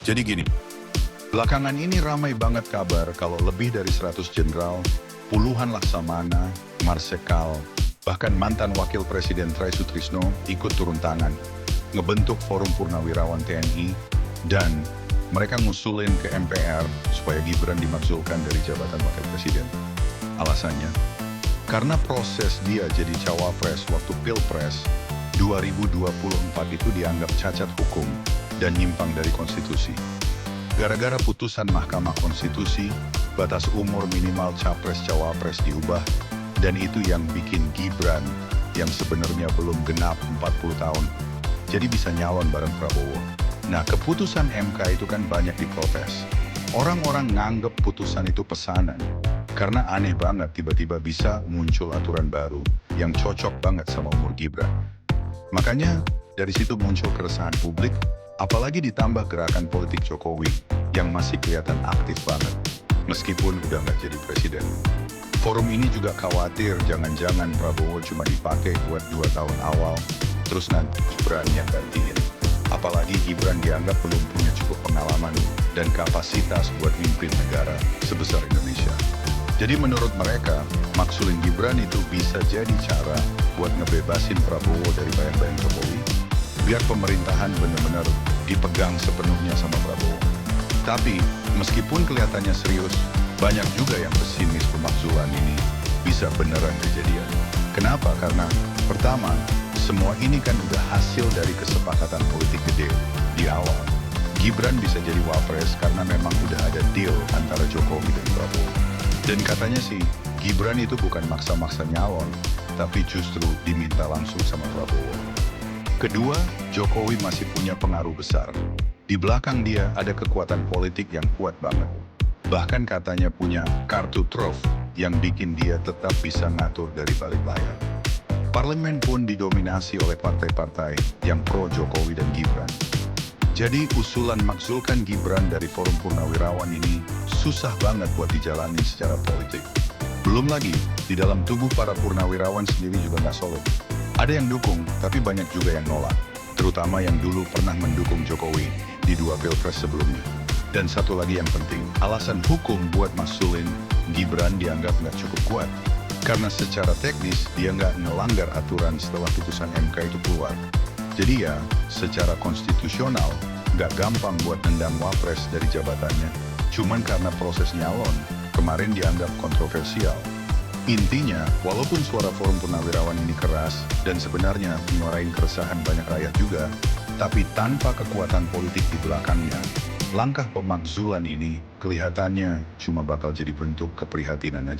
Jadi gini, belakangan ini ramai banget kabar kalau lebih dari 100 jenderal, puluhan laksamana, marsekal, bahkan mantan wakil presiden Try Sutrisno ikut turun tangan, ngebentuk forum purnawirawan TNI, dan mereka ngusulin ke MPR supaya Gibran dimakzulkan dari jabatan wakil presiden. Alasannya, karena proses dia jadi cawapres waktu Pilpres 2024 itu dianggap cacat hukum dan nyimpang dari konstitusi. Gara-gara putusan Mahkamah Konstitusi, batas umur minimal capres-cawapres diubah, dan itu yang bikin Gibran, yang sebenarnya belum genap 40 tahun, jadi bisa nyalon bareng Prabowo. Nah, keputusan MK itu kan banyak diprotes. Orang-orang nganggep putusan itu pesanan, karena aneh banget tiba-tiba bisa muncul aturan baru yang cocok banget sama umur Gibran. Makanya, dari situ muncul keresahan publik, apalagi ditambah gerakan politik Jokowi yang masih kelihatan aktif banget, meskipun udah nggak jadi presiden. Forum ini juga khawatir jangan-jangan Prabowo cuma dipakai buat 2 tahun awal, terus nanti Gibran yang gantiin. Apalagi Gibran dianggap belum punya cukup pengalaman dan kapasitas buat mimpin negara sebesar Indonesia. Jadi menurut mereka, maksulin Gibran itu bisa jadi cara buat ngebebasin Prabowo dari bayang-bayang Jokowi, biar pemerintahan benar-benar dipegang sepenuhnya sama Prabowo. Tapi, meskipun kelihatannya serius, banyak juga yang pesimis pemakzulan ini bisa beneran kejadian. Kenapa? Karena, pertama, semua ini kan udah hasil dari kesepakatan politik gede di awal. Gibran bisa jadi wapres karena memang udah ada deal antara Jokowi dan Prabowo. Dan katanya sih, Gibran itu bukan maksa-maksa nyalon, tapi justru diminta langsung sama Prabowo. Kedua, Jokowi masih punya pengaruh besar. Di belakang dia ada kekuatan politik yang kuat banget. Bahkan katanya punya kartu truf yang bikin dia tetap bisa ngatur dari balik layar. Parlemen pun didominasi oleh partai-partai yang pro Jokowi dan Gibran. Jadi usulan makzulkan Gibran dari forum purnawirawan ini susah banget buat dijalani secara politik. Belum lagi, di dalam tubuh para purnawirawan sendiri juga nggak solid. Ada yang dukung, tapi banyak juga yang nolak. Terutama yang dulu pernah mendukung Jokowi di 2 Pilpres sebelumnya. Dan satu lagi yang penting, alasan hukum buat maksulin Gibran dianggap nggak cukup kuat. Karena secara teknis dia nggak ngelanggar aturan setelah putusan MK itu keluar. Jadi ya, secara konstitusional nggak gampang buat nendang wapres dari jabatannya. Cuman karena proses nyalon, kemarin dianggap kontroversial. Intinya, walaupun suara forum purnawirawan ini keras dan sebenarnya menyuarain keresahan banyak rakyat juga, tapi tanpa kekuatan politik di belakangnya, langkah pemakzulan ini kelihatannya cuma bakal jadi bentuk keprihatinan aja.